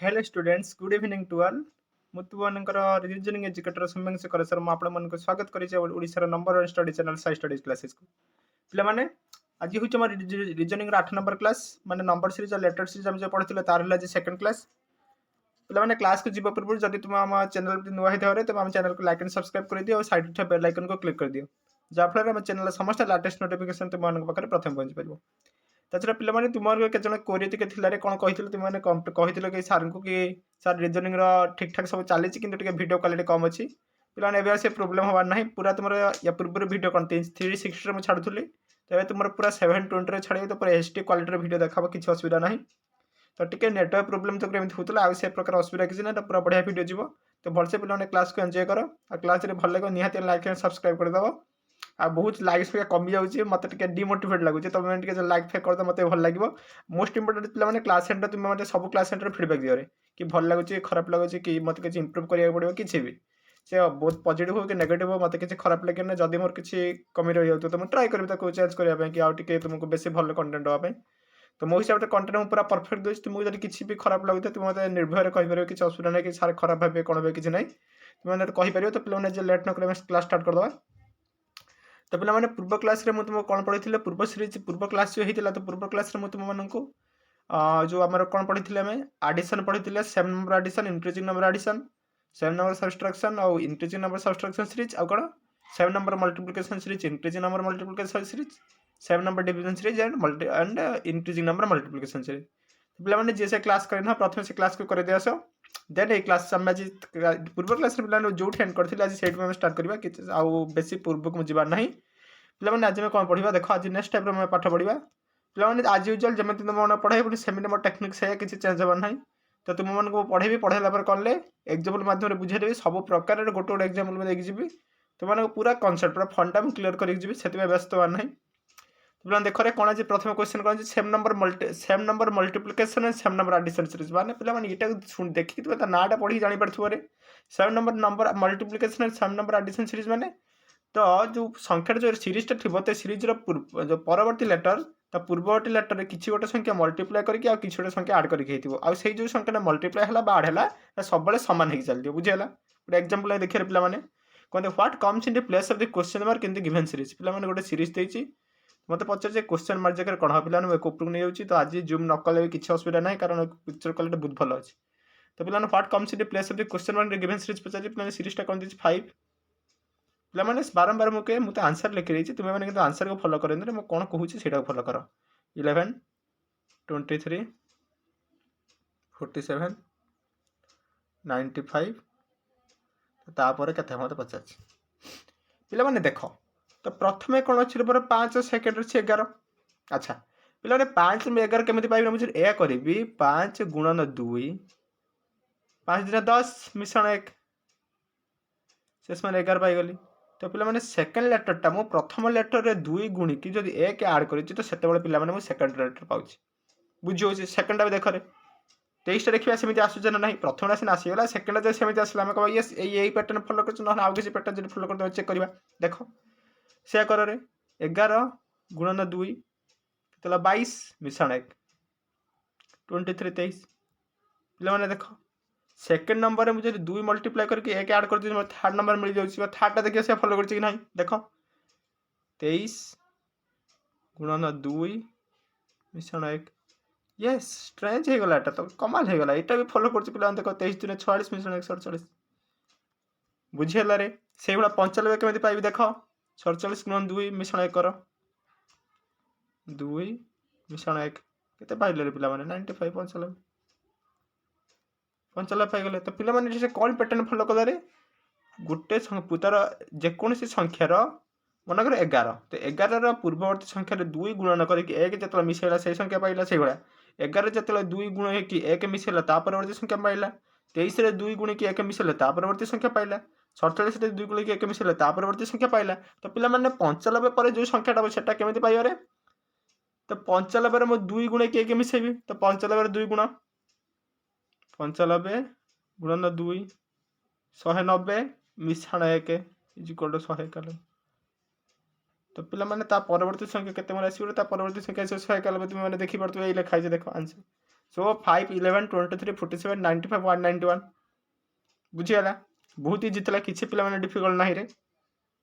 Hello students good evening to all मु तुमनकर reasoning educator सुमेंश कर सर मु आपण मन स्वागत करिचे ओडिसा नंबर 1 स्टडी चैनल साइ स्टडीज क्लासेस को पिला माने आज होच हमर रीजनिंग 8 नंबर क्लास माने नंबर सीरीज और लेटर सीरीज हम जे पढिथिले तार हला जे सेकंड क्लास पिला माने क्लास को जीवा पूर्व जदि तुम हम चैनल पे नुआ हिथारे तब हम चैनल को लाइक एंड सब्सक्राइब कर दियो और साइड थे बेल आइकन को क्लिक कर दियो जा फल हम चैनल समस्त लेटेस्ट नोटिफिकेशन तुम मन पाखरे प्रथम पहुंच परिबो ताछड़ा पिला माने तुमर केते जण कोरिय के थिलारे कोन कहिथिले तुम माने कहिथिले कि सर को कि सर रीजनिंग रो ठीक ठाक सब चली किंतु टिके वीडियो क्वालिटी कम अछि पिला माने एबे से प्रॉब्लम होबार नाही पूरा तुमर या पूर्व वीडियो कोन 360 रे म छाडुथुली तबे तुमर पूरा 720 रे छाडियो तो पूरा एचडी क्वालिटी रो वीडियो देखाबो किछ असुविधा नाही तो टिके नेटवर्क प्रॉब्लम तो एमती होतला आ से प्रकार असुविधा किछ ना तो पूरा बढ़िया वीडियो जीवो तो भलसे पिला माने क्लास को एन्जॉय करो आ क्लास रे भल लागो निहाती लाइक एंड सब्सक्राइब कर दबो आ बहुत लाइक्स पे कमी जाउची मते टिके डिमोटिवेट लागुची तो मैं टिके लाइक फे कर दो मते भल लागिवो मोस्ट इंपोर्टेंट पिला माने क्लास सेंटर तुम माने सब क्लास सेंटर फीडबैक दियो रे कि भल लागुची खराब लागुची कि मते किछ इंप्रूव करिया पड़िबो किछि भी से बहुत पॉजिटिव हो कि नेगेटिव हो मते किछ खराब लागे ना जदी मोर किछि कमी रहि जाउ तो मैं ट्राई करबी ताको चेंज करिया पे कि आ टिके तुमको बेसी भल कंटेंट दवा पे तो मो हिसाब से कंटेंट मु पूरा परफेक्ट दोछ तुमको जदी किछि भी खराब लागुते तुम मते निर्भय रे कहि परिबो किछि असुविधा नै कि सार खराब भाबे कोन भाबे किछि नै तुम माने कहि परिबो तो पिला माने जे लेट न करे क्लास स्टार्ट कर दवा तो पिला माने पूर्व क्लास रे मु तुमको कोन पढिथिले पूर्व सीरीज पूर्व क्लास जो हेतिला तो पूर्व क्लास रे मु तुम माननको जो हमर कोन पढिथिले हमें एडिशन पढिथिले same number addition increasing number addition same number subtraction और इंक्रीजिंग नंबर सब्ट्रैक्शन सीरीज आ कोन same number multiplication series increasing number multiplication series same number division series and increasing number multiplication series पिला माने जे से class करना प्रथम से class को करे दियासो देन ए क्लास हम आज पूर्व क्लास रे पिला जो ठेन करथिले आज सेट में स्टार्ट करबा कि आ बेसी पूर्व को जिबार नाही पिला माने आज में कोन पढिबा देखो आज नेक्स्ट टाइम रे हम पाठ पढिबा पिला माने आज यूजुअल जमेति तुम मन पढाई पुनी सेमिति मोर टेक्निक से किछि चेंज होबार नाही तो तुम मन को पढेबी पढाइला पर करले एग्जांपल माध्यम रे बुझाइ देबी सब प्रकार रे गोटे गोटे एग्जांपल में देखि जिबी तुम मन को पूरा कांसेप्ट पूरा फंडा में क्लियर करि जिबी सेति में व्यस्त होबार नाही पिला देखो रे कोन आज प्रथम क्वेश्चन कोन same number multiplication and same number addition series माने पिला माने एटा सुन देखि तुम ता नाटा पढी जानि परथुवा रे same number multiplication and same number addition series माने तो जो संख्या जो सीरीज थी तो सीरीज जो परवर्ती लेटर तो पूर्ववर्ती लेटर में किसी गोटे संख्या मल्टीप्लाई करके आ किसी गोटे संख्या आड करके जो संख्या मल्टीप्लाई है आड है सब सामान हो चलती बुझीगला गोटे एग्जांपल देखिए पिला माने कहते what comes in the place of the question mark in the given series पिला माने गोटे सीरीज देछि मत पचार क्वेश्चन मार्क जगह कौन पिला उपरକୁ नहीं जाऊँगी तो आज जूम न कले किसी असुविधा ना कारण पिक्चर क्वालिटी बहुत भल अच्छे तो पिला what comes in the place of the question mark given series पचार पिला सीरीजटा कौन देछि 5 पिला माने बारंबार मुझे मुझे आंसर लिखी रही तुम्हें मैंने आंसर को फॉलो करें मुझे कौन कहूँ से फॉलो कर 11 23 47 95 तापर के मत पचार पिला माने देख तो प्रथम कौन अच्छे 5 सेकेंड अच्छे 11 अच्छा पिला 5 में 11 केमी पाइबा मुझे यह करी 5 गुणन 2 5 दिन 10 मिश्रण 1 शेष में 11 पाईगली तो पिला माने सेकंड लेटरटा मु प्रथम लेटर रे 2 गुणी कि जदि 1 ऐड करिछि तो सेते बेले पिला माने मु सेकंड लेटर पाउछि बुझि होछि सेकंड भी देखरे 23 टा देखिबा सेमिति आसु जन नाही प्रथम रा सिना आसीगला सेकंड जो सेमिति आसला हम कहबा यस एई पैटर्न फॉलो करछ न आउ किछि पैटर्न जदि फॉलो करते चेक करबा देखो से कर रे 11 गुणन 2 तला 22 मिश्रण 1 23 23 पिला माने देखो सेकंड नंबर में मुझे 2 मल्टीप्लाई करके 1 ऐड कर दी मतलब थर्ड नंबर मिल जाउछि थर्ड टा देखिए से फॉलो करछि कि नहीं देखो 23 गुणन 2 मिश्रण 1 यस स्ट्रेंज हे गला एटा तो कमाल हे गला एटा भी फॉलो करछि पिला देखो 23 दिन 46 मिश्रण 1 47 बुझियला रे सेही वाला 95 केमति पाइबी देखो 47 गुणन 2 मिश्रण 1 करो 2 मिश्रण 1 केते पाइले रे पिला माने 95 95 पंचाला पाइगले तो पिला माने से कौन पैटर्न फॉलो कला रे गोटे पुतार जेकोसी संख्यार मनकर 11 तो 11 पूर्ववर्ती संख्यार 2 गुणन करके 1 जो मिसेला से संख्या पाइला से भाया 11 जो 2 गुण कि 1 मिसेला परवर्ती संख्या पाइला 23 रे 2 गुण कि 1 मिसेला परवर्ती संख्या पाइला 47 रे 2 गुण कि 1 मिसेला परवर्ती संख्या पाइला तो पिला माने 95 पर जो संख्याटा सेटा केमिति पाइबा रे तो 95 रे मो 2 गुण कि 1 मिसेबी तो 95 रे 2 गुण 95 गुणन 2 190 मिश्रण 1 इज इक्वल टू 100 कल तो पिला माने ता परवर्ती संख्या केते मन आसी ता परवर्ती संख्या से 100 कल तुम माने देखि परतु ए लिखा है देखो आंसर सो 5 11 23 47 95 191 बुझीगला बहुत इजी था किसी पे डिफिकल्ट ना रे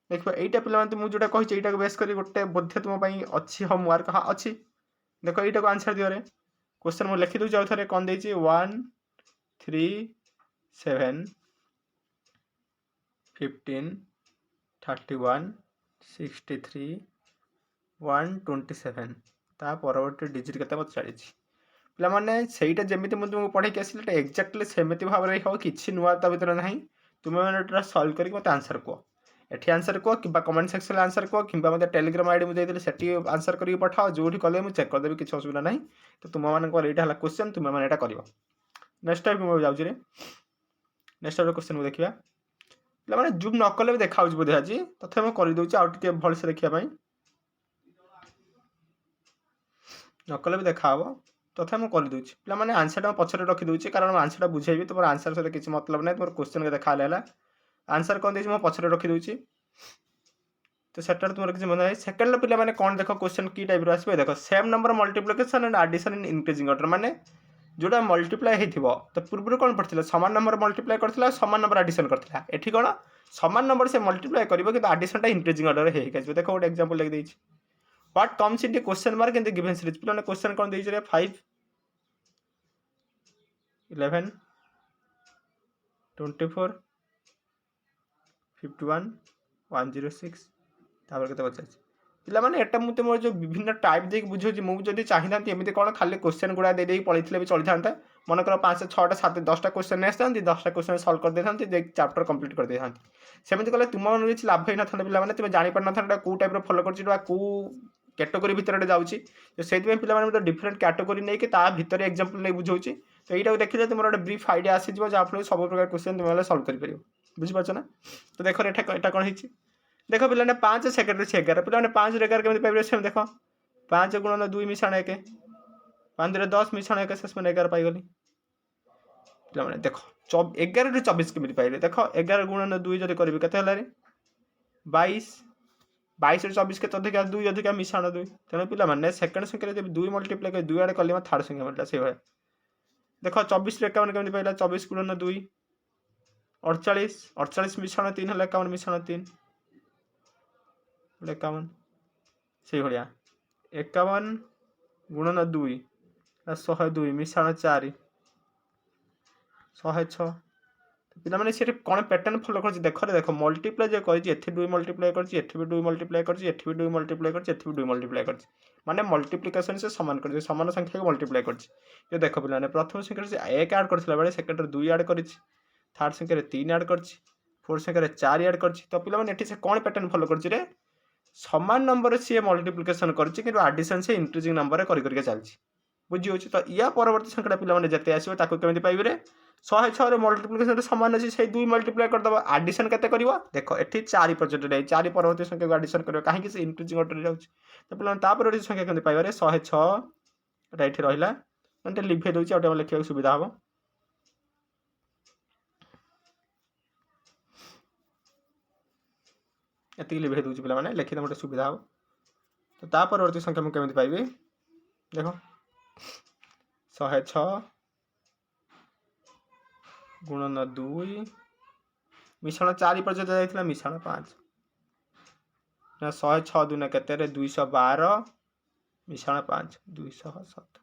देखो यहीटा पे मुझे जोटा कही यहीटा बेस कर गोटे बोधे तुम अच्छी होमवर्क हाँ अच्छी देखो यहीटा को आंसर दियो रे क्वेश्चन मुझे लिखी दूसरी आउ थे कौन देती 1 3 7 15 31 63 127 ता परवर्ती डिजिट के मत चली पे सहीटा जमी मुझे तुमको पढ़े आसली एक्जाक्टली सेमती भाव में हो कि नुआ ता भर ना तुम्हें मैंने सल्व करके मत आंसर कह एठी आंसर कह कि कमेंट सेक्शन में आंसर कह कि मतलब टेलीग्राम आईडी मुझे से आंसर करके पठाओ जो कले मुझे चेक करदेवी किसी असुविधा ना तो तुम मैंने क्वेश्चन तुम्हें मैंने कर नेक्स्ट टाइम मुझे जाऊँ नेक्स्ट टाइम क्वेश्चन को देखा पे जूम न कले भी देखा बोधे आज तथा मुझे करदे आउ टे भलसे देखापी नकले भी देखा तथा मुझे करदे पे आंसर पछरे रखीदे कारण आंसर बुझेबी तुम आंसर सहित किसी मतलब ना तुम क्वेश्चन के देखा आंसर कौन देती मुझे पछरे रखीदे तो सेटा तुम किसी मन सेकेंड पे मैंने कौन देख क्वेश्चन की टाइप आसो देख same number multiplication and addition in increasing order माने जोटा मल्टीप्लाई हो तो पूर्व कौन पढ़ते सामान नंबर मल्टीप्लाई करता सामान नंबर एडिशन करता ये कौन सामान नंबर से मल्टीप्लाई कर एडिशन इंक्रीजिंग ऑर्डर हो देखो गोटे एग्जांपल लिख देती what comes in question mark in the given series पे क्वेश्चन कौन देती 5 11 24 51 106 तापर केते पचास पिला माने एटा मुते मोर जो विभिन्न टाइप देख बुझौची मु जदी चाहिदा एमिति कोन खाली क्वेश्चन गुडा दे देई पळिथिले भी चली थांता मन कर 5 6 टा 7 10 टा क्वेश्चन नेस्तांती 10 टा क्वेश्चन सॉल्व कर देथांती देख चैप्टर कंप्लीट कर देथांती सेमिति कले तुम मन किछ लाभ होई न थांता पिला माने तुम जानि पर न थांता को टाइप रो फॉलो करची बा को कैटेगरी भितर जाउची तो सेति में पिला माने डिफरेंट कैटेगरी नै कि ता भितर एग्जांपल नै बुझौची तो एटा देखिले तुमर एक ब्रीफ आईडिया आसी जिवो जा फल सब प्रकार क्वेश्चन तुम सॉल्व कर परियो बुझि पाछ ना तो देखो एटा कोन हिची देख पे 5 सेकेंड से 11 पे 5 11 केमी पाइबे सेम देख 5 गुणन 2 मिशाण 1 5 10 मिशाण 1 शेष में 11 पाइगली पे देख 11 रू 24 केमी पाइले देख 11 गुणन 2 जब करी के 22 22 रू 24 के अधिक 2 अधिक मिशाण 2 तेणु पे सेकेंड संख्या जब 2 मल्टीप्लाई कर 2 आड़े कले थर्ड संख्या मिलता से भाई देख 24 रू 51 केमी पाइला 24 गुणन 2 48 48 मिशाण 3 है 51 मिशाण 3 51 से भाया 51 गुणन 2 102 मिशाण 4 106 पिला माने से कौन पैटर्न फॉलो कर देख रे देख मल्टीप्लाई जो करी एथि 2 मल्टीप्लाई करछि एथि भी 2 मल्टीप्लाई करछि एथि भी 2 मल्टीप्लाई करछि एथि भी 2 मल्टीप्लाई करछि माने मल्टीप्लिकेशन से समान कर समान संख्या को मल्टीप्लाई करछि ये देख पिला ने प्रथम संख्या से 1 ऐड करथिला बेले सेकंड रे 2 ऐड करछि थर्ड संख्या रे 3 ऐड करछि फोर्थ संख्या रे 4 ऐड करछि तो पिला माने एथि से कौन पैटर्न फॉलो करछि रे समान नंबर सी मल्टीप्लिकेशन करडिशन से इंक्रीजिंग नंबर कर चलती बुझी होची तो या परवर्ती संख्या पिला माने जते आसीबो ताको केमिति पाइबे रे 106 रे मल्टीप्लिकेशन समान अछि से 2 मल्टीप्लाई कर दबा एडिशन केते करबो देखो एठी 4 पर्यंत नै 4 परवर्ती संख्या को एडिशन करबो काहे कि से इंक्रीजिंग ऑर्डर जाउछ तो पिला ता परवर्ती संख्या केमिति पाइबे रे 106 राइट रहिला అంటే लिखे दोछि आटे लिखिया सुविधा हबो एति लिखे दोछि पिला माने लिखि गोटे सुविधा हो तो ता परवर्ती संख्या मु केमिति पाइबे देखो 106 गुणन 2 मिश्रण 4 पर्यंत जाइथिला मिश्रण 5 ना 106 दुना केते रे 212 मिश्रण 5 217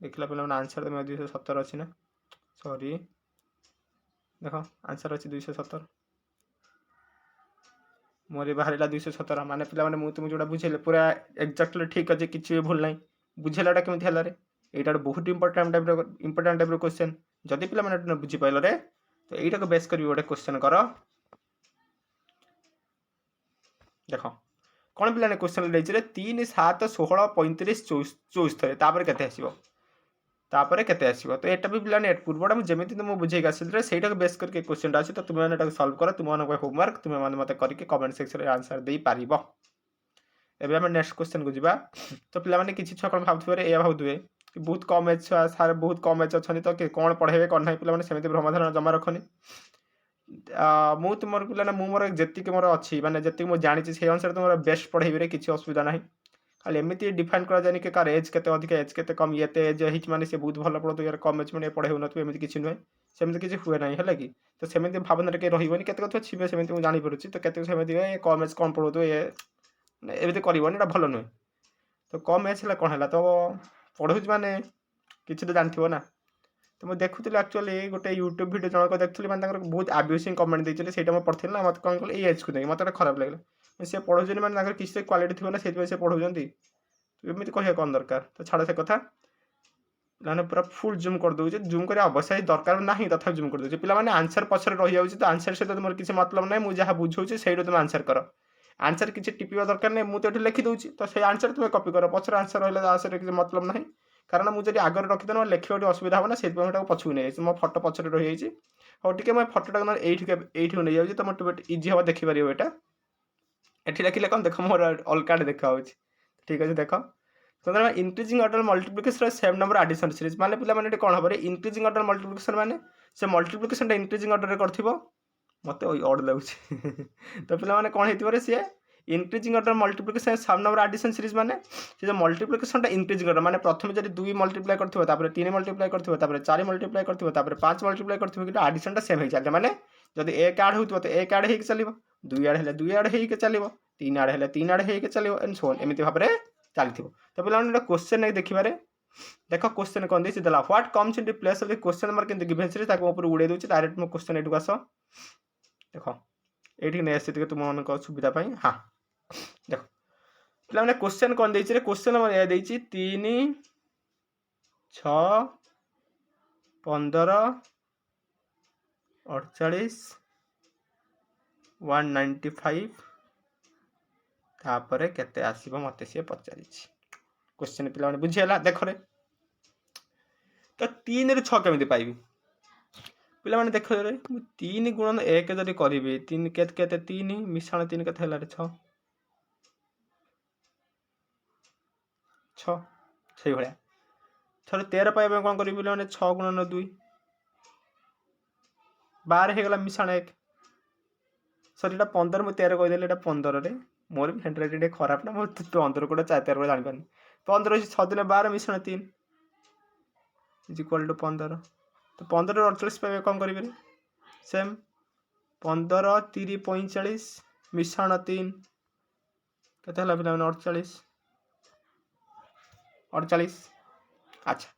देखला पहले आंसर में 217 अछि ना सॉरी देखो आंसर अछि 217 मोर बाहर 217 माने पिला माने मु तुम जोड़ा बुझेले पूरा एक्जेक्टली ठीक अछि किछि भी भूल नाही बुझेलाटा केमिति हला रे एटा बहुत इंपोर्टेंट टाइप रो क्वेश्चन जदि पिला माने न बुझी पाइलो रे तो एटा को बेस करी गोटे क्वेश्चन करो देखो कौन पिला ने क्वेश्चन लेछि रे 3 7 16 35 24 तापर केते आसीबो तापर केते आसीबो तो एटा भी पिला ने पूर्वडा मु जेमिति तुम बुझे गासिल रे सेटा को बेस करके क्वेश्चन आसी तो तुम माने सॉल्व करो तुम माने होमवर्क तुम माने मते करके कमेंट सेक्शन रे आंसर देई पारिबो एबे हम नेक्स्ट क्वेश्चन को जिबा तो पिला माने किछि छकन भाबथुवे रे ए भाबथुवे कि बहुत कम एज सार बहुत कम एज अछनी तो के कोन पढेबे कोन नाही पिला माने सेमिति ब्रह्मधारण जमा रखनी मु तुमर पिला ना मु मोर जेति के मोर अछि माने जेति मु जानि छी से अनुसार तुमर बेस्ट पढेबे रे किछि असुविधा नाही खाली एमती डिफाइन करा जाए कि कार एज के अधिक एज के कम ये एज है माने से बहुत भल पढ़ो यार कम एज मैंने पढ़े हो एमती किसी नुहे सेमती किसी हुए ना है कि तो सेमती भावना के रही केत कथा छे सेमती मुझे जापी तो केत सेमती कम एज कम पढ़ो ये एमती करना भल नुहे तो कम एज है कौन है तो पढ़ू माने किसी तो जानथिबो ना तो मुझे देखुली एक्चुअली गोटे यूट्यूब वीडियो जनक देखुली मैंने बहुत आब्यूसिंग कमेंट देते से पढ़ी ना मत कौन कल एज को देखिए मतलब खराब लगे सी पढ़ाऊँ मैंने किसी क्वालिटी थी ना से पढ़ाऊँ तो एमती कह कौन दरकार तो छाड़ से कथा मैंने पूरा फुल जूम कर दूचे जूम कर अवश्य दरकार ना तथा जूम कर दूचे पे आंसर पछर रही जाऊँगी तो आंसर सहित मोर किसी मतलब ना मुझे जहाँ बुझे से तुम आंसर कर आंसर किसी टिपा दरकार नहीं मुझे ये लिखिदे तो से आंसर तुम कपी कर पचर आंसर रहा आंसर किसी मतलब ना कारण मुझे आगे रखिदे लिखा असुविधा हम ना से पछू नहीं मो फटो पचर रही जाइए हाँ टी मैं फटोटा ये नहीं जाऊँगी तो मोटे इजी हम देखिपर यहाँ ये लिखिले कौन देख मोर अलग देखा ठीक अच्छे देख तो increasing order multiplication same number addition series माने पिला माने कौन हम इंक्रीजिंग ऑर्डर मल्टीप्लिकेशन माने से मल्टीप्लिकेशन इंक्रीजिंग ऑर्डर कर मत अड लगुच तो पे कौन हो सी increasing order multiplication same number addition series माने से जो मल्टीप्लिकेशन इंक्रीजिंग ऑर्डर माने प्रथम जब 2 मल्टीप्लाई कर 3 मल्टीप्लाई कर 4 मल्टीप्लाई कर 5 मल्टीप्लाई कर एडिशन सेम हो चलते माने जब 1 ऐड हो तो 1 ऐड हो चलो 2 ऐड है 2 ऐड हो चलो 3 ऐड है 3 ऐड हो चलो एंड सो ऑन एमती भाव में चलती तो पे क्वेश्चन नहीं देखिए देख क्वेश्चन कौन देला what comes in place of the question mark in the given series ताको ऊपर उड़े दूची डायरेक्ट मो क्वेश्चन एटू आस देख ये नहीं आसी तुम मन सुविधा हाँ देख पे क्वेश्चन कौन दे क्वेश्चन नंबर ये 3 6 15 48 195 तापर केते आसीबो मते से पचारि क्वेश्चन पिला माने बुझियला देख रे तो 3 रे 6 केमिति पाइबी पिला माने देख रे 3 गुणन 1 जदि करिवे 3 केते केते 3 मिश्रण 3 केते हला रे 6 6 सही भलिया थरे 13 पाइबे कोन करिबी पिला माने 6 गुणन 2 12 हे गला मिश्रण 1 सॉरी एटा 15 मु 13 कहि देले एटा 15 रे मोर भी हैंड राइटिंग खराब ना मोर 15 कोटा 4 13 जानि पानी 15 6 दिन 12 मिश्रण 3 इज इक्वल टू 15 तो 15 48 पाइबे कौन करिवे सेम 15 30 45 मिश्रण 3 केते हला पिला माने 48 अच्छा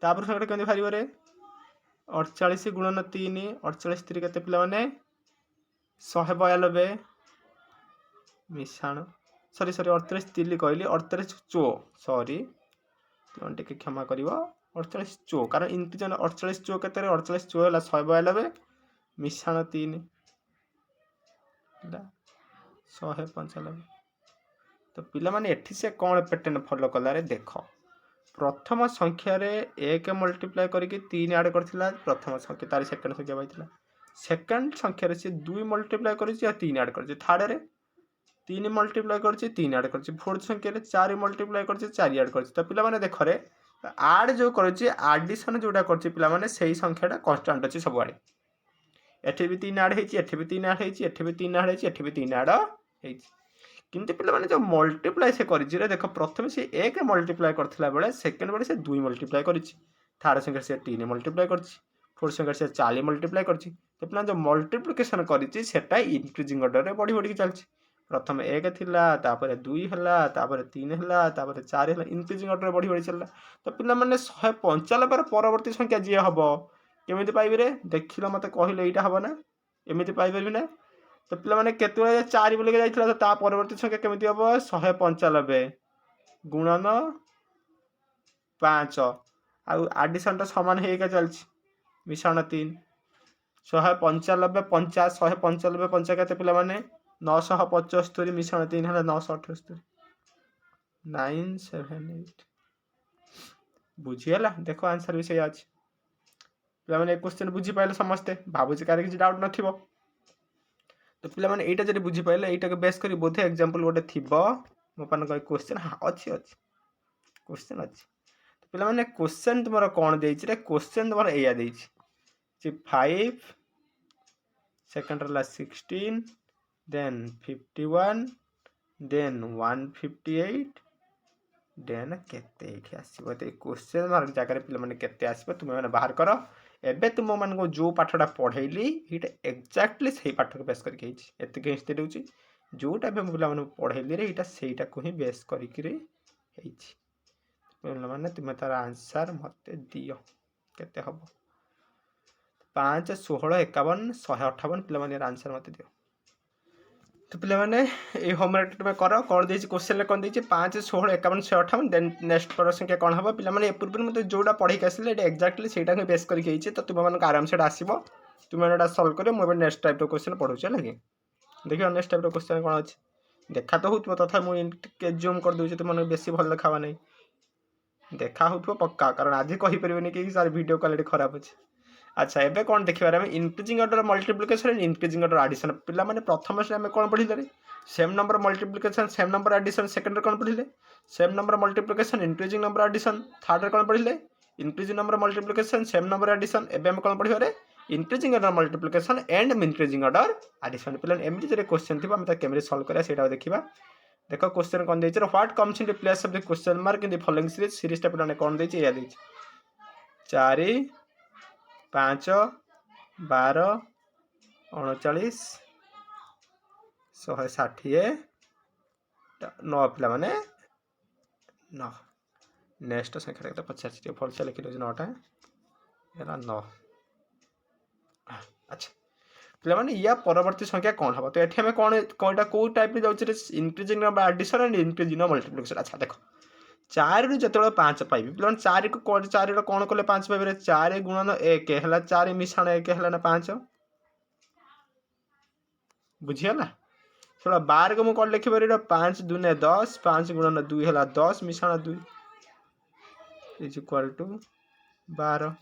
तापर से केमि फारिबो रे 48 गुणन 3 48 3 केते पिला माने 192 मिश्रण सॉरी 48 3 कहली 48 चो सॉरी टे क्षमा कर 48 चो कारण इंक्रीजन 48 चो के 48 चो है 192 मिश्रण 3 195 तो पिला माने एठी से कौन पैटर्न फॉलो कला रे देख प्रथम संख्या रे 1 मल्टीप्लाई करके 3 ऐड करथिला प्रथम संख्या तार सेकंड संख्या पाइथिला सेकंड संख्या रे से 2 मल्टीप्लाई करछि या 3 ऐड करछि थर्ड रे 3 मल्टीप्लाई करछि 3 ऐड करछि फोर्थ संख्या रे 4 मल्टीप्लाई करछि 4 ऐड करछि तो पिला माने देख रे ऐड जो करछि एडिशन जोटा करछि पिला माने सही संख्याटा कांस्टेंट अछि सब आडे एठी भी 3 ऐड हेछि एठी भी 3 ऐड हेछि एठी भी 3 ऐड हेछि एठी भी 3 ऐड हेछि किंतु पिला माने जो मल्टीप्लाई से करिछि रे देखो प्रथम से 1 मल्टीप्लाई करथिला बेले सेकंड बेले से 2 मल्टीप्लाई करिछि थर्ड संख्या से 3 मल्टीप्लाई करछि फोर्थ संख्या से 4 मल्टीप्लाई करछि तो पिला जो मल्टीप्लिकेशन करिछि सेटा इंक्रीजिंग ऑर्डर रे बढ़ी बढ़ी चलछि प्रथम 1 थिला तापर 2 हला तापर 3 हला तापर 4 हला इंक्रीजिंग ऑर्डर रे बढ़ी बढ़ी चलला तो पिला माने 195 र परवर्ती संख्या जे हबो केमिति पाइबे रे देखिलो मते कहिलो एटा हबो ना एमिति पाइबे ना तो पिला माने केते 4 बोले जाइथिला तो ता परवर्ती संख्या केमिति हबो 195 गुणन 5 आउ एडिशन ता समान हेका चलछि मिश्रण 3 195 50 195 50 केते पिला माने 975 मिश्रण 3 है 978 978 बुझीगला देखो आंसर भी सही अच्छे पे क्वेश्चन बुझी पाइले समस्ते भावुचे कार किसी डाउट नथिबो तो पिला माने एटा जदि बुझी पाइले एटा के बेस करी बोधे एग्जांपल गोटे थिबो मो पान कहि क्वेश्चन हां अच्छी अच्छी क्वेश्चन अच्छी तो पिला माने क्वेश्चन तुमरा कोन देछि रे क्वेश्चन तुमरा एया देछि जे 5 सेकंड ला 16 then 51 then 158 देन केते एठी आसीबो ते क्वेश्चन मार्क जगह पे माने केते आसीबो तुम माने बाहर करो एबे तुम मान को जो पाठटा पढ़ेली एटा एक्जाक्टली सही पाठ को बेस करके हिची एते के हिस्ते दउची जोटा भी पिला माने पढ़ेली रे एटा सेटा को ही बेस करके रे हिची पिला माने तुम तार आंसर मते दियो केते हबो 5 16 51 158 पिला माने आंसर मते दियो तो पिला माने ए होमवर्क तुम करो कर देछि क्वेश्चन ले कोन देछि 5 16 51 158 देन नेक्स्ट पर संख्या कोन हबो पिला माने ए पूर्व मते जोडा पढी के आसले एटा एक्जाक्टली सेटा के बेस करके हिची तो तुम माने आराम से आसीबो तुम एटा सॉल्व करियो मो नेक्स्ट टाइप रो क्वेश्चन पढुछ लागि देखियो नेक्स्ट टाइप रो क्वेश्चन कोन अछि देखा तो होतबो तथा मु के जूम कर दोछि तुम माने बेसी भल देखावा नै देखा होतबो पक्का कारण आज कहि परिबेनी कि सार वीडियो क्वालिटी खराब अछि अच्छा एबे कोन देखिबार हम increasing order multiplication and increasing order addition पिला माने प्रथम से हम कोन पढिले रे same number multiplication same number addition second रे कोन पढिले same number multiplication increasing number addition third रे कोन पढिले increasing number multiplication same number addition एबे हम कोन पढिबा रे increasing order multiplication and increasing order addition पिला एमडी जे क्वेश्चन थिबा हम ता केमरे सॉल्व करिया सेटा देखिबा देखो क्वेश्चन कोन देछि what comes in the place of the question mark in the following series टा पिला कोन देछि या देछि 4 5 12 39 160 9 पिला माने 9 नेक्स्ट संख्या तो 50 फल से लिखि दो 9टा एला 9 अच्छा पिला माने या परवर्ती संख्या कोन हबो तो एठी हमें कोन कोइटा को टाइप रे जाउछ रे increasing number addition and increasing multiplication अच्छा देखो 4 रु जतळे 5 पाइबी पिला 4 को 4 रो कोन कोले 5 पाइबे रे 4 गुणन 1 हला 4 मिश्रण 1 हला ना 5 बुझियला थोड़ा 12 को मु कोन लिखि बरे 5 2 ने 10 5 गुणन 2 हला 10 मिश्रण 2 इज इक्वल टू 12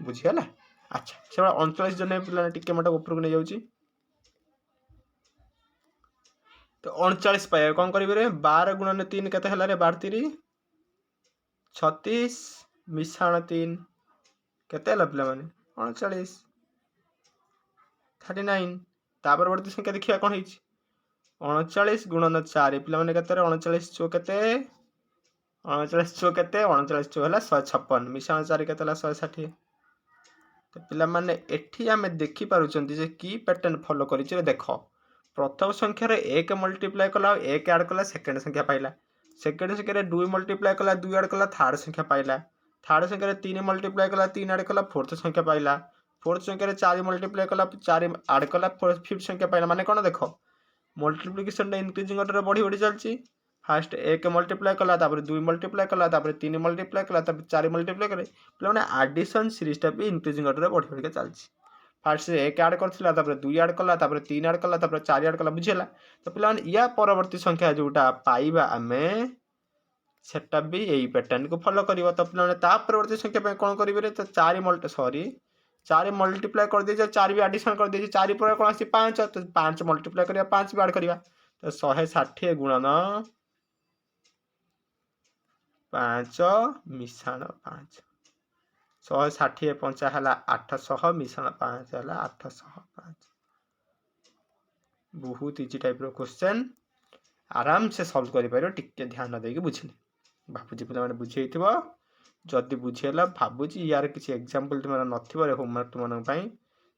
बुझियला अच्छा से 39 जने पिला टिके मटा ऊपर को नै जाउची तो 39 पाए कोन करिबे रे 12 गुणन 3 केते हला रे 12 3 36 मिश्रण 3 केते हला पिला माने 39 39 तापर वर्ती संख्या देखिया कोन हिची 39 गुणन 4 पिला माने केते रे 39 चो केते 39 चो केते 39 चो हला 156 मिश्रण 4 केते हला 160 तो पिला माने एठी हमें देखि पारुचंती जे की पैटर्न फॉलो करि रे देखो प्रथम संख्या रे 1 मल्टीप्लाई कला 1 ऐड कला सेकंड संख्या पाइला सेकंड संख्या रे 2 मल्टीप्लाई कला 2 ऐड कला थर्ड संख्या पाइला थर्ड संख्या रे 3 मल्टीप्लाई कला 3 ऐड कला फोर्थ संख्या पाइला फोर्थ संख्या रे 4 मल्टीप्लाई कला 4 ऐड कला फिफ्थ संख्या पाइला माने कोन देखो मल्टीप्लिकेशन इंक्रीजिंग ऑर्डर बढ़ी बढ़ी चलची फास्ट 1 मल्टीप्लाई कला तापर 2 मल्टीप्लाई कला तापर 3 मल्टीप्लाई कला तापर 4 मल्टीप्लाई करे माने एडिशन सीरीज टा भी इंक्रीजिंग ऑर्डर बढ़ी बढ़ी के चलची फास्ट से 1 ऐड करथिला तापर 2 ऐड कला तापर 3 ऐड कला तापर 4 ऐड कला बुझिला तो पिला या परवर्ती संख्या जोटा पाइबा हमें सेटा भी यही पैटर्न को फॉलो करिवो तो पिला ता परवर्ती संख्या पे कोन करिवे रे तो 4 मल्टीप्लाई कर दे 4 भी एडिशन कर दे 4 पर कोन आसी 5 तो 5 मल्टीप्लाई करिया 5 भी ऐड करिया तो 160 गुणन 5 मिश्रण 5 160 5 हला 800 मिश्रण 5 हला 805 बहुत इजी टाइप रो क्वेश्चन आराम से सॉल्व करि पारो टिके ध्यान दे के बुझिले भाबुजी पिला माने बुझेइथिबो जदि बुझेला भाबुजी यार किसी एग्जांपल तुमरा नथिबो रे होमवर्क तुमन पई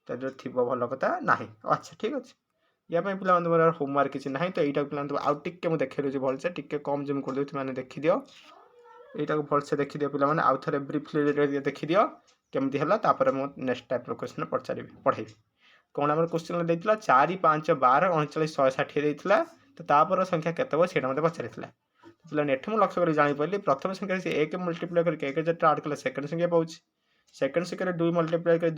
तदर थिबो भलो कथा नाही अच्छा ठीक अछि या पई पिला तुमरा होमवर्क किसी नाही तो एटा पिला आ टिके मु देखै रहै भल से टिके कम जम कर दे तुमने देखि दियो एटा को भल से देखि दियो पिला माने आउ थरे ब्रीफली देखि दियो केमति हला तापर मु नेक्स्ट टाइप रो क्वेश्चन पढचारिबी पढाइबी कोन हमर क्वेश्चन देइतला 4 5 12 39 160 देइतला तो तापर संख्या केतबो सेटा मते पचारितला पिला नेठ मु लक्ष्य कर जानि पड़ली प्रथम संख्या से 1 मल्टीप्लाई करके 1 जटा ऐड कला सेकंड संख्या पाउछ सेकंड संख्या रे 2 मल्टीप्लाई करके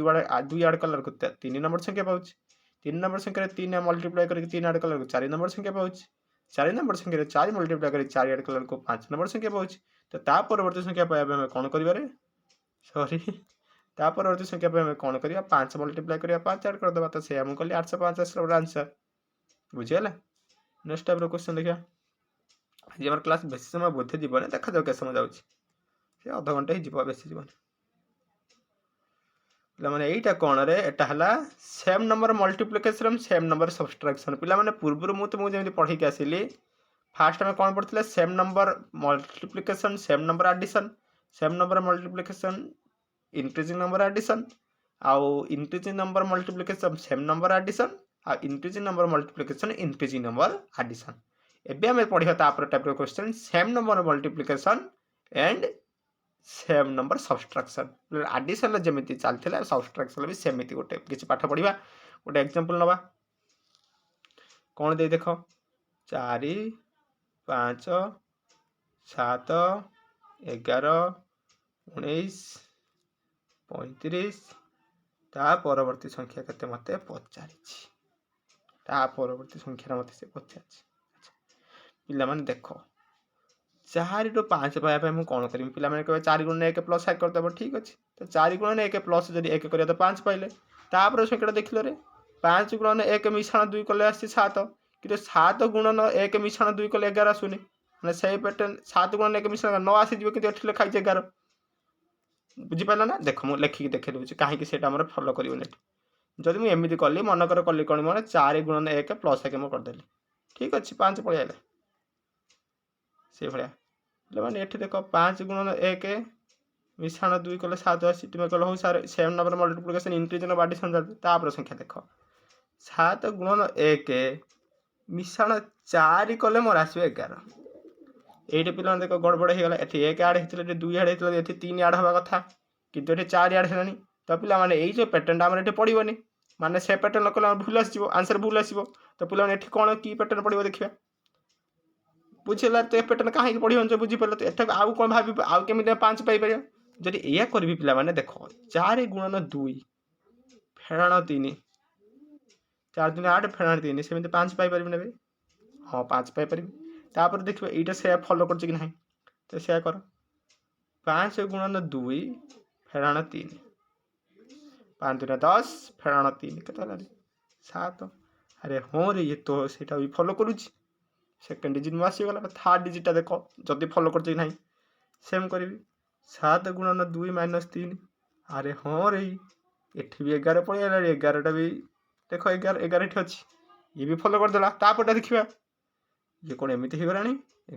2 ऐड कला को 3 नंबर संख्या पाउछ 3 नंबर संख्या रे 3 मल्टीप्लाई करके 3 ऐड कला को 4 नंबर संख्या पाउछ 4 नंबर संख्या रे 4 मल्टीप्लाई करके 4 ऐड कला को 5 नंबर संख्या पाउछ तो ता परवर्ती संख्या पाइबा हम कोन करिबा रे सॉरी ता परवर्ती संख्या पे हम कोन करिया 5 मल्टीप्लाई करिया 5 ऐड कर देबा तो से हम कहली 805 आसर आंसर बुझियला नेक्स्ट टाइप रो क्वेश्चन देखिया आज हमर क्लास बेसी समय बोधे जीवन देखा जाओ के समय जाउछि से आधा घंटा ही जीवा बेसी जीवन पिला माने एटा कोन रे एटा हला same number multiplication same number subtraction पिला माने पूर्व मु तो मु जेमि पढी के आसिली फास्ट आम कौन पढ़ते same number multiplication same number addition same number multiplication increasing number addition आउ increasing number multiplication same number addition आ increasing number multiplication increasing number addition एबे आम पढ़ा तापर type question same number multiplication and same number subtraction addition जमी चलता सब्सट्राक्शन भी सेमती गोटे किसी पाठ पढ़ा गोटे एग्जांपल नवा कौन दे देख 4 5 7 11 19 35 ता परवर्ती संख्या केते मते पचारिछि ता परवर्ती संख्या मते से पचारिछि पिला माने देखो 4 ରୁ 5 पाया मुझे कौन करी पिला माने कहे 4 गुण 1 प्लस 1 करदेव ठीक अच्छे तो 4 गुण 1 प्लस जब 1 करिया तो 5 पाइले तापर संख्या देखिल रे 5 गुणन 1 मिश्रण 2 कले आसी 7 कि 7 गुणन 1 मिश्रण 2 कले 11 आसुनी मैंने से पैटर्न 7 गुणन 1 मिश्रण 9 आसीज कि एठी लिखाई 11 बुझिपारा ना देख मुझे लेखिकी देखे दूसरी कहीं आम फलो कर जदि मुझे एमती कली मनकर कली कौन मैंने 4 गुणन 1 प्लस 1 मुझे करदेली ठीक अच्छे 5 पलि आए से भाया मैंने ये देख 5 गुणन 1 मिश्रण 2 कले 7 आसी तुम्हें कल हो सारे same number multiplication increasing addition चलती संख्या देख 7 गुणन 1 मिश्रण 4 कले मोर आस 11 ये पिला देख गड़बड़ होगा ये 1 आड होता है 2 आड होता है 3 आड हवा कथा किंतु ये 4 आड है तो पिला माने ये जो पैटर्न आम ये पड़ोनी माने से पैटर्न न कले भूल आसो आंसर भूल आसो तो पिला ये कौन कि पैटर्न पड़ो देखा बुझेगा तो ये पैटर्न कहीं पढ़ी बुझीपार तो एट आउ कौन भाव आउ केमी 5 पाइपर जदि या करी पिला माने देख 4 गुणन 2 फेराण 3 4 दिन 8 फेराण 3 सेमती 5 पाइपर ना हाँ 5 पाइपर तापर देखिए यहाँ से फॉलो कर ना तो से कर 5 गुणन 2 फेराण 3 5 दिन 10 फेराण 3 के 7 अरे हाँ रे ये तो सेटा भी फॉलो करुच्ची सेकेंड डिजिट में आसीगला थर्ड डिजिटा देख जदि फॉलो कर ना सेम करी 7 गुणन 2 माइनस 3 अरे हाँ रे एठी भी 11 पड़े 11टा भी देख 11 एठी अच्छी ये भी फॉलो करदेला तापरटा देखा ये कौन एमती हो गला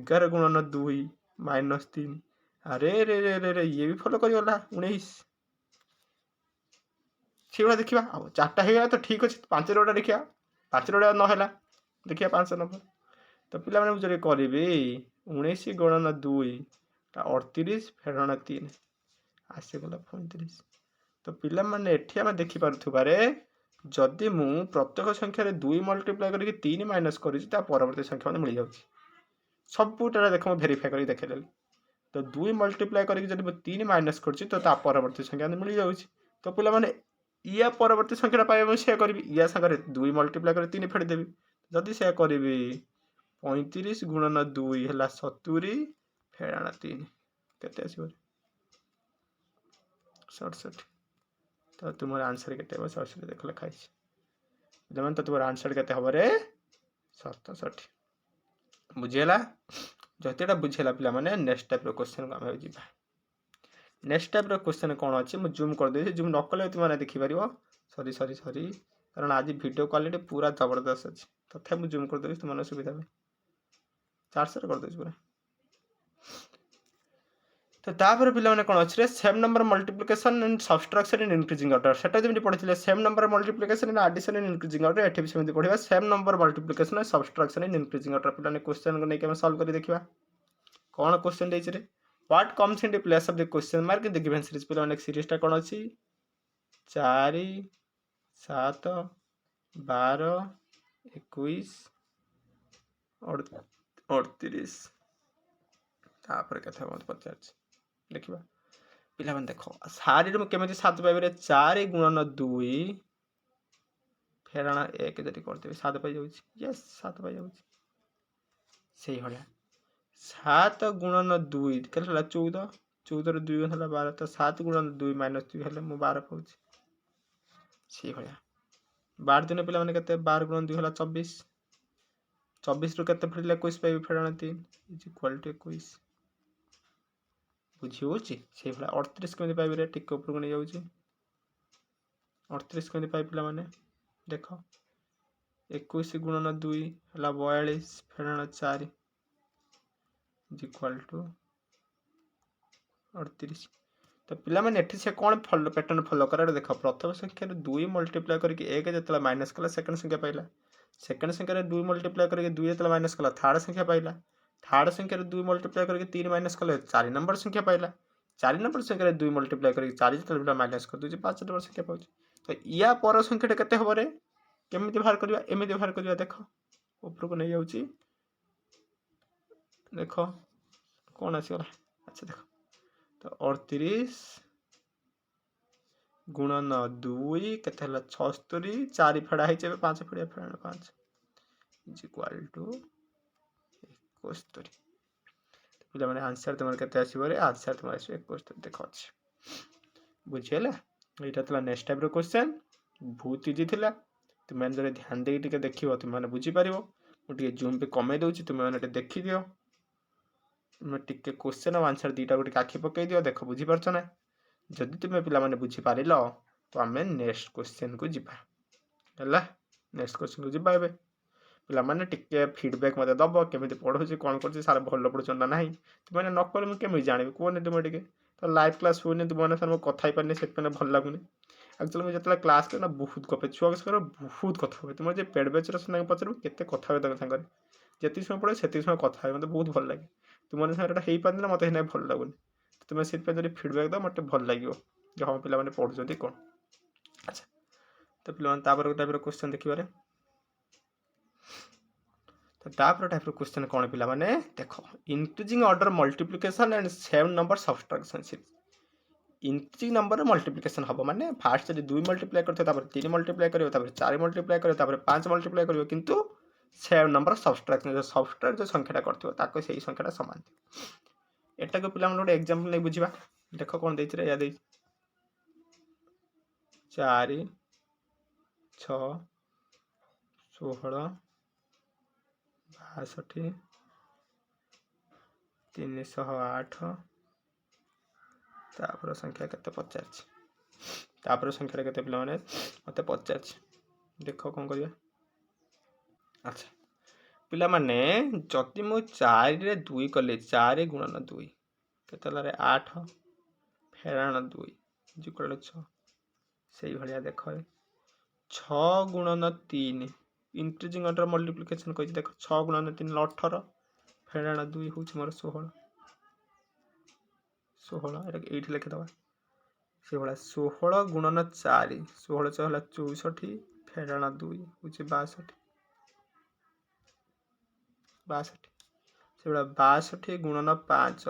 11 गुणन 2 माइनस 3 अरे रे रे रे रे ये भी फॉलो करगला 19 से देखा आ 4टा हो तो ठीक अच्छे 5 रोटा देखा 5 रोटा ना देखिए 5 नंबर तो पिला मैंने जो करी 19 गुणन 2 38 फेराण 3 आसीगला 35 तो पिला माने एठी आम देखिपे जदि मु प्रत्येक संख्यार 2 मल्टीप्लाई करके 3 माइनस करी परवर्ती संख्या मिल जाऊँगी सबूटा देख भेरीफाए कर देखे तो 2 मल्टीप्लाई करके 3 माइनस कर परवर्ती संख्या मिल जाऊँगी तो पिला माने या परवर्ती संख्या पाइबा से करी या सागर 2 मल्टीप्लाई कर 3 फेड़देवी जदि से करी 35 गुणन 2 है 70 फेराण 3 केते आसीबो 67 तो तुम आंसर केते 67 देख लिखाई जमान तो तुम आंसर केते हबो रे 67 बुझेला जतेटा बुझेला पिला माने नेक्स्ट टाइप रो क्वेश्चन को हम जिबा नेक्स्ट टाइप रो क्वेश्चन कोन अछि मु जूम कर दे जूम न कले तुम माने देखि परिबो सॉरी कारण आज वीडियो क्वालिटी पूरा जबरदस्त अछि तथा मु जूम कर दे तुम माने सुविधा में 400 कर दे पूरा तो तापर पिला माने कोन अछि रे same number multiplication and subtraction in increasing order सेटा जेमि पढिथिले same number multiplication and addition in increasing order एठी भी सेमि पढिबा same number multiplication and subtraction in increasing order पिला ने क्वेश्चन को नै के हम सॉल्व करी देखिबा कोन क्वेश्चन दैछ रे what comes in the place of the question mark in the given series पिला ने सीरीज ता कोन अछि 4 7 12 21 और 38 तापर कथा मत पचार देखा पिला देख सारी केमी 7 पाइबे 4 गुणन 2 फेराण 1 जब करदेवी 7 पाई जाऊँ यस 7 पाई जाऊँ से भाया 7 गुणन 2 के 14 14 रू 2 है 12 तो 7 गुणन 2 माइनस 2 है 12 पाऊँ से भाया 12 दिन पिला मैंने 12 गुणन 2 है 24 24 रू के फेर 21 पाइबे फेराण 3 इज इक्वल टू 21 बुझी हो से भाया 38 केमी पाइबे टिक ऊपर को नहीं जाऊँ 38 केमी पाइ पिला माने देख 21 गुणन 2 है 42 फेराण 4 इज इक्वाल टू 38। तो पिला माने एठी से कोन फॉलो पैटर्न फॉलो करे देख प्रथम संख्या रे 2 मल्टीप्लाई करके 1 जतला माइनस कला सेकंड संख्या पाइला सेकंड संख्या रे 2 मल्टीप्लाई करके 2 जतला माइनस कला थर्ड संख्या पाइला थर्ड संख्या रे 2 मल्टीप्लाई करके 3 माइनस कले 4 नंबर संख्या पाइला 4 नंबर संख्या रे 2 मल्टीप्लाई करके 4 जतला माइनस कर दउची 5 नंबर संख्या पाउची। तो या पर संख्या केते हबो रे केमिति बाहर करबा एमिति बाहर करबा देखो ऊपर को नै जाउची देखो कोन आसीगला अच्छा देखो तो 38 गुणन 2 केते हला 76 4 फेडा है 5 फेडा फेडा 5 इज इक्वल टू 71। पिला माने आंसर तुमर केते आसीबो रे आंसर तुमर आसीबो 71 देखो अछि बुझियला एटा तला नेक्स्ट टाइप रो क्वेश्चन बहुत इजी थिला तुम माने जरे ध्यान दे टिके देखियो तुम माने बुझी पारिबो मु टिके जूम पे कमे दउची तुम माने देखि दियो तुम टिके क्वेश्चन और आंसर दीटा गोटे आखि पकई दियो देख बुझी पारछ ना जदि तुम पिला माने बुझी पारिलो तो आमे नेक्स्ट क्वेश्चन को जिबा हला नेक्स्ट क्वेश्चन को जिबा एबे पिला माने टिके फीडबैक मते दबो केमिति पढोची कोन करची सारा भलो पढुछन ना नाही तुम माने नकल मु केमि जानिबे कोन तुम टिके तो लाइव क्लास होने तुम माने सर कथा ही पारने सेट पने भल लागुनी एक्चुअली मैं जतला क्लास करना बहुत गपे छुआ के बहुत कथा होय तुम जे पेड बैच रसना पचर केते कथा होय तक संगर जति समय पड़े सेति समय कथा होय मते बहुत भल लागे तुम माने संगटा हेई पारने मते हेना भल लागुनी तुम सेट पे जरी फीडबैक द मते भल लागियो जे हम पिला माने पढुछथि कोन अच्छा तो पिला माने तापर टाइप रो क्वेश्चन देखिबारे तो तापर टाइप रो क्वेश्चन कोन पिला माने देखो increasing order multiplication and same number subtraction increasing number multiplication हम माने फास्ट जब 2 मल्टीप्लाई करते 3 मल्टीप्लाई करियो 4 मल्टीप्लाई करियो 5 मल्टीप्लाई करियो किंतु सेम नंबर सब्ट्रैक्शन जो संख्याटा करथियो ताको सेही संख्याटा समान एटा को पिला गोटे एग्जांपल नै बुझिबा देखो कोन दैछ रे या दै 4 6 16 62 308 तापर संख्या केते 50 तापर संख्या केते पिला माने मते 50 देखो कोन करिया अच्छा पिला माने जति मु 4 रे 2 कले 4 गुणन 2 केतला रे 8 फेराण 2 जिकल 6 सही भलिया देखो 6 गुणन 3 इंक्रीजिंग ऑर्डर मल्टीप्लिकेशन कहि देखो 6 गुणन 3 18 फेराण 2 होछि मोर 16 16 एटा एठी लिख दबा से भला 16 गुणन 4 16 छ हला 64 फेराण 2 होछि 62 से बड़ा 62 गुणन 5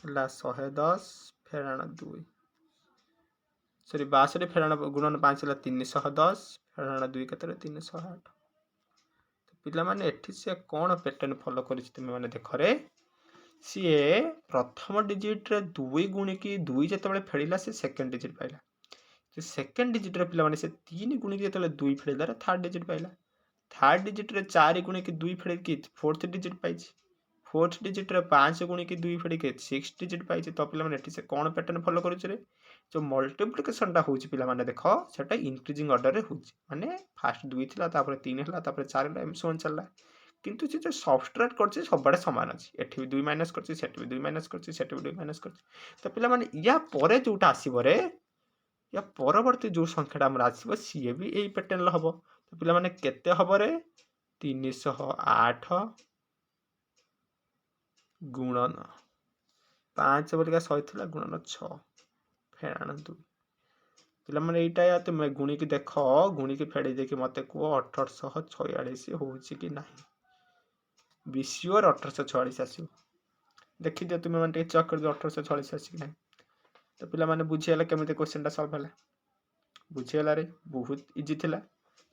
हला 110 फेराण 2 सॉरी 62 फेराण गुणन 5 हला 310 फेराण 2 केतरे 308 तो पिला माने एठी से कोन पैटर्न फॉलो करिछि तुम माने देखो रे सी प्रथम डिजिट रे 2 गुणी की 2 जतबे फेडिला से सेकंड डिजिट पाइला जो सेकंड डिजिट रे पिला माने से 3 गुणी की जतबे 2 फेडिला रे थर्ड डिजिट पाइला थर्ड डिजिट रे 4 गुणी की 2 फेड की फोर्थ डिजिट पाइछि फोर्थ डिजिट रे 5 गुणी की 2 फेड की 6 डिजिट पाइछि तो पिला माने एठी से कोन पैटर्न फॉलो करिछि रे जो मल्टीप्लिकेशन टा होछि पिला माने देखो सेटा इंक्रीजिंग ऑर्डर रे होछि माने फास्ट 2 थिला तापर 3 हला तापर 4 हला एम सोन चलला किंतु जे जो सबट्रैक्ट करछि सब बडे समान अछि एठी भी 2 माइनस करछि सेठी भी 2 माइनस करछि सेठी भी 2 माइनस करछि तो पिला माने या परे जोटा आसीबो रे या परवर्ती जो संख्याटा हमर आसीबो सीए भी एई पैटर्न ल हबो तो पिला माने केते हबो रे 308 गुणन 5 बोलिका 100 थिला गुणन 6 फेराण 2 पिला माने एटा या तुम गुणी की देखो गुणी की फेडी देखि मते को 1846 होउची कि नाही बिश्योर 1846 आसीबो देखि दियो तुम माने चेक कर दियो 1846 आसी कि नाही तो पिला माने बुझियला केमिते क्वेश्चन टा सॉल्व होला बुझियला रे बहुत इजी थिला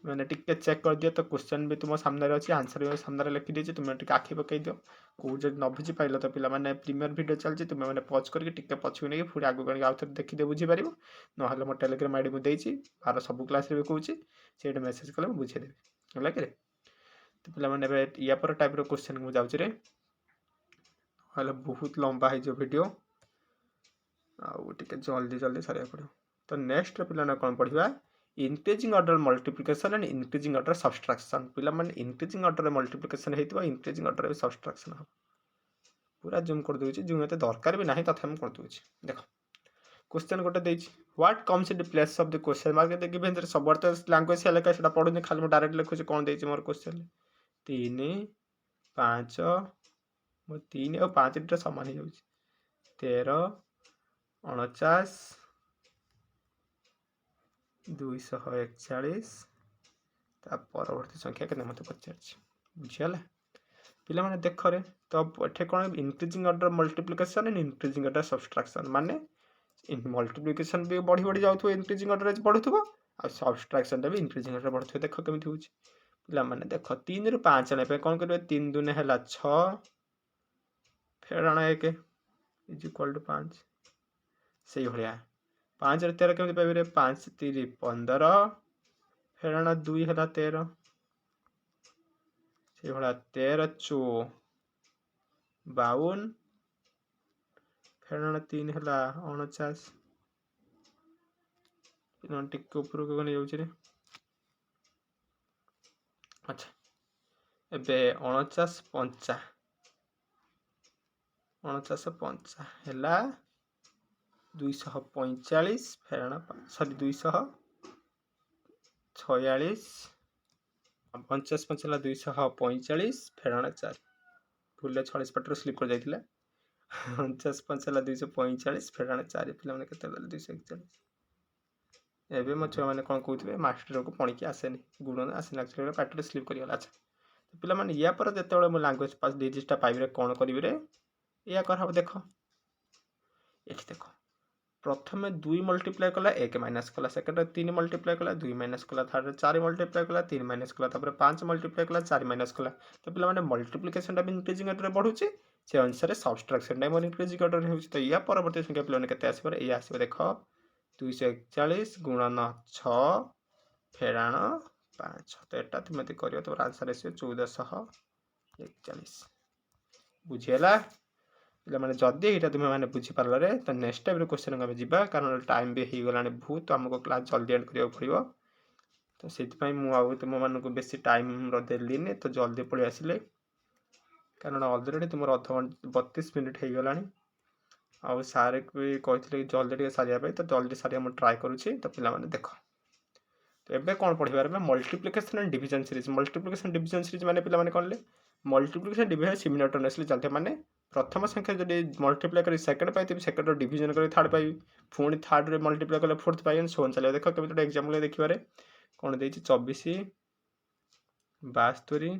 मैंने टिके चेक कर दियो तो क्वेश्चन भी तुम सामने अच्छी आंसर भी सामने लिखि दीजिए तुम टिके आखि पकई दियो को जब न बुझी पाइल तो पिला माने प्रीमियर वीडियो चलछि तुम माने पॉज करके टिके पछुने के पूरी आगु करके आउथर देखि दे बुझी पारिबो न हले मो टेलीग्राम आईडी मु देछि आरो सब क्लास रे कहूछि सेट मेसेज कले मु बुझे देबी होला कि रे तो पिला माने बे या पर टाइप रो क्वेश्चन मु जाउछि रे हले बहुत लंबा है जो वीडियो आ टिके जल्दी जल्दी सरिया पड़ो तो नेक्स्ट पिला ना कोन पढिबा increasing order multiplication and increasing order subtraction पिला माने इंक्रीजिंग ऑर्डर मल्टीप्लिकेशन हेतिबा इंक्रीजिंग ऑर्डर सब्सट्रैक्शन हो पूरा जूम कर दोछि जूम एते दरकार भी नाही तथा हम कर दोछि देखो क्वेश्चन गोटे देछि what comes in the place of the question mark दे गिवन देयर सब अर्थ लैंग्वेज से लेका सेटा पढुनी खाली म डायरेक्ट लिखुछि कोन देछि मोर क्वेश्चन 3 5 मो 3 और 5 टा समान हो जाउछि 13 49 241 ता परवर्ती संख्या के मते पचार बुझियाला पिला माने देख रे तो एठे कोन increasing order multiplication and increasing order subtraction माने मल्टीप्लिकेशन भी बढ़ी बढ़ी जाउथो इंक्रीजिंग ऑर्डर रे बढ़ुथबो आ सब्सट्रैक्शन भी इंक्रीजिंग ऑर्डर बढ़ुथबो देखो केमिति होउछि पिला माने देखो 3 रु 5 ने पे कोन करबे 3 दुने हला 6 फेराणा 1 इज इक्वल टू 5 सही भलिया 5 रे 13 केमिति पाइबे रे 5 3 15 फेराणा 2 हला 13 से भला 13 चो 52 फेराणा 3 हला 49 टिक ऊपर को नहीं जाउछि रे अच्छा एबे 49 50 49 50 हला 245 फेराणा सॉरी 246 50 50 245 फेराणा 4 भूल 46 पटर स्लिप कर जाइतिला 50 50 245 फेराणा 4 पिला माने केते 241 एबे मो छुआ माने कोन कहउथिबे मास्टर को पणी के आसेनी गुणन आसेनी एक्चुअली पैटर्न स्लिप करियला अच्छा तो पिला माने या पर जेतेबेले मो लैंग्वेज पास डिजिट टा पाइबे कोन करिबे रे या कर हम देखो एठी देखो प्रथम 2 मल्टीप्लाई कला 1 माइनस कला सेकंड 3 मल्टीप्लाई कला 2 माइनस कला थर्ड 4 मल्टीप्लाई कला 3 माइनस कला तापर 5 मल्टीप्लाई कला 4 माइनस कला तो पिला माने मल्टीप्लिकेशन टा भी इंक्रीजिंग ऑर्डर बढ़ुची से अनुसार सब्सट्रैक्शन टा मोर इंक्रीजिंग ऑर्डर होउची तो या परवर्ती संख्या पिला माने केते आसीबो रे या आसीबो देखो 241 गुणन 6 फेराण 5 तो एटा तुम यदि करियो तो आंसर आसीबो 1441 बुझियला पिला माने जदी एटा तुम माने बुझी पारल रे तो नेक्स्ट टाइम रे क्वेश्चन हम जिबा कारण टाइम भी ही गलाने बहुत हमको क्लास जल्दी एंड करियो पड़िबो तो सेति पई मु आउ तुम मानको को बेसी टाइम रो देलिनी तो जल्दी पळि आसिले कारण ऑलरेडी तुमर 32 मिनिट हे गलानी आउ सारे भी कहते जल्दी टे सारिया तो जल्दी सारिया मुझे ट्राए करुच्ची तो पिला माने देखो तो एबे कौन पढ़िबार multiplication and division series multiplication division series माने पिला माने कोन ले मल्टीप्लिकेशन डिवीजन सिमिलटेनियसली चलते माने प्रथम संख्या जदि मल्टीप्लाई करी सेकंड पाइबे सेकंड रो डिवीजन करी थर्ड पाइबे पुणी थर्ड रे मल्टीप्लाई कले फोर्थ पाइबे सोन चले देखो केबे एग्जांपल देखिबारे कोन देछि 24 72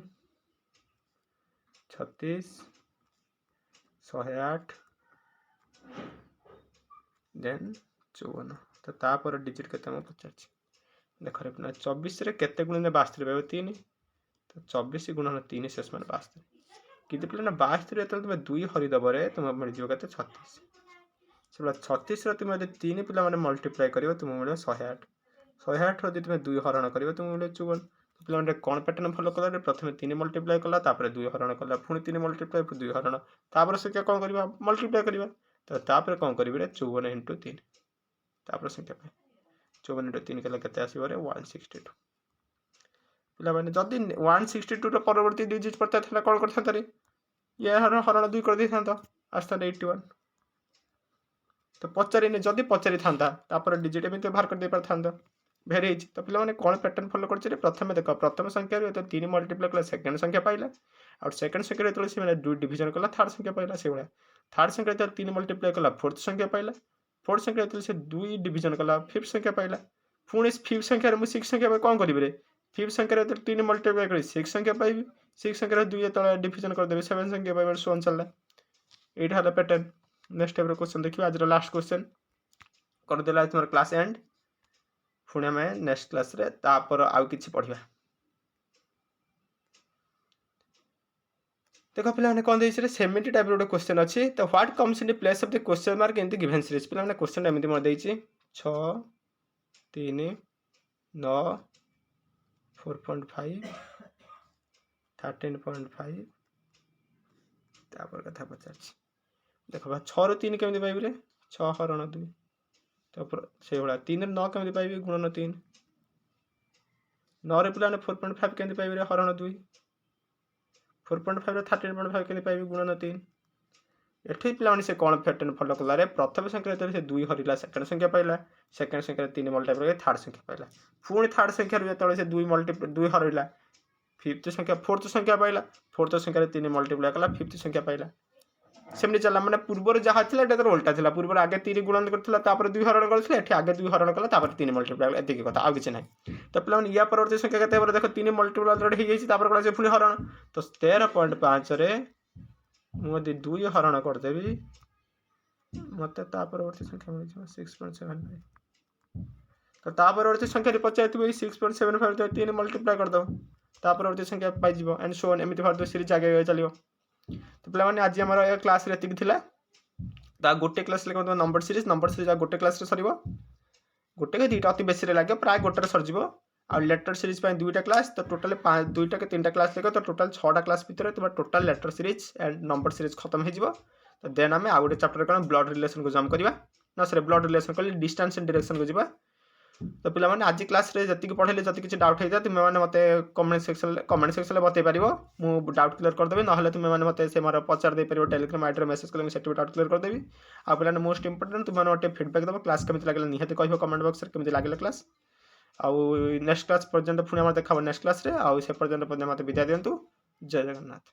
36 108 देन 54 तो तापर डिजिट केते हम पचार देख रे 24 रे केते गुण 72 पाइबो 3 तो 24 गुणन 3 शेष मान 72 किते पिला 72 रे तुम 2 हरि दबरे तुम मिल जिवो केते 36 सेबला 36 रे तुम यदि 3 पिला माने मल्टीप्लाई करिवो तुम मिले 108 108 रो तुम 2 हरण करिवो तुम मिले 54 पिला माने कोन पैटर्न फॉलो कला रे प्रथमे 3 मल्टीप्लाई कला तापर 2 हरण कला पुणी 3 मल्टीप्लाई 2 हरण तापर से क्या कोन करबा मल्टीप्लाई करबा तो तापर कोन करबे रे 54 * 3 तापर संख्या पे 54 * 3 केला केते आसीबो रे 162 पिला माने जदी 162 रो परवर्ती डिजिट पड़ता था कोन करथा तरे ये हरण 2 कर दै थांता आस्था 81 तो पचारिने जदी पचारि थांता तापर डिजिट एमिते बाहर कर दे पर थांता भेरिज तो पिला माने कोन पैटर्न फॉलो करछि रे प्रथमे देखो प्रथम संख्या रे तो 3 मल्टीप्लाई कला सेकंड संख्या पाइला और सेकंड संख्या रे तो से माने 2 डिवीजन कला थर्ड संख्या पाइला से बळा थर्ड संख्या रे 3 मल्टीप्लाई कला फोर्थ संख्या पाइला फोर्थ संख्या रे से 2 डिवीजन कला फिफ्थ संख्या पाइला पुणी फिफ्थ संख्या रे मु सिक्स संख्या पे कोन करिबे रे फिफ्थ संख्या रे तो 3 मल्टीप्लाई करी सिक्स संख्या पाइबे सिक्स संख्या रे 2 तळे डिवीजन कर देबे 7 संख्या पाइबे सोन चलला एटा हला पैटर्न नेक्स्ट टाइम रे क्वेश्चन देखिबा आज रो लास्ट क्वेश्चन कर देला तुम्हार क्लास एंड पुणी आम नेक्स्ट क्लास रे तापर आउ किछि पढ़िबा देखो पिला माने कोन देछि रे 70 टाइप रो क्वेश्चन अछि तो what comes in the place of the question mark in the given series पिला माने क्वेश्चन एमिति म देछि 6 3 9 4.5 13.5 तापर कथा पचारछि देखो बा 6 रो 3 केमिति पाइबे रे 6 हरण 2 तापर से बडा 3 रे 9 केमिति पाइबे गुणन 3 नौ रे पिलाने 4.5 केमती पाइबे हरण 2 4.5 रे 13.5 केमती पाइबे गुणन 3 एठी पिलाने से कौन पैटर्न फॉलो कला रे प्रथम संख्या से 2 हरिला सेकंड संख्या पाइला सेकंड संख्या 3 मल्टीप्लाई करके थर्ड संख्या पाइला पुणी थर्ड संख्या जेतले से 2 मल्टीप्लाई 2 हरिला फिफ्थ संख्या फोर्थ संख्या पाइला फोर्थ संख्या 3 मल्टीप्लाई कला फिफ्थ संख्या पाइला सेमनी चला माने पूर्वर जहाँ थिला एटा तो उल्टा थिला पूर्वर आगे 3 गुणन करथिला तापर 2 हरण करथिला एठी आगे 2 हरण कला तापर 3 मल्टीप्लाई एति की कथा आ किछ नै तो पिलाने या परवर्ती संख्या केते बार देखो 3 मल्टीप्लाई ऑलरेडी हो जाइछि तापर कला से पुणी हरण तो 13.5 रे मु यदि 2 हरण कर देबी मते ता परवर्ती संख्या मिल जाय 6.75 तो ता परवर्ती संख्या रे पचाइतबे 6.75 तो 3 मल्टीप्लाई कर दो ता परवर्ती संख्या पाइ जिवो एंड सो ऑन एमिति फार सीरीज आगे चलियो तो पिला माने आज हमर क्लास रे एतिक थिला ता गोटे क्लास ले नंबर सीरीज गोटे क्लास रे सरीबो गोटे के दुईटा अति बेसी रे लागे प्राय गोटे रे सर जिवो आ लेटर सीरीज पाई दुईटा क्लास तो टोटल 5 दुईटा के तीनटा क्लास लेको तो टोटल 6टा क्लास भीतर तुम total letter series and number series खत्म हो जिवो तो देन आम आउ गोटे चैप्टर कौन ब्लड रिलेशन को जम्प करवा ना सर ब्लड रिलेशन कल डिस्टेंस एंड डायरेक्शन को जीवा तो पिला माने आज क्लास रे जति पढ़ेले जति किछि डाउट हेता तुम माने मते कमेंट सेक्शन ले बतै परिबो मु डाउट क्लियर कर देबे नहले तुम माने मते से मार पचार दे परिबो टेलीग्राम आईडी रे मेसेज करले सेट डाउट क्लियर कर देबी आ पिला ने मोस्ट इंपोर्टेंट तुम माने मते फीडबैक देबो क्लास केमिति लागले निहते कहबो कमेंट बॉक्स रे केमिति लागले क्लास आ नेक्स्ट क्लास पर्यंत पुणी देखा नेक्स्ट क्लास रे आ से पर्यंत मते विदाय दियंतु जय जगन्नाथ।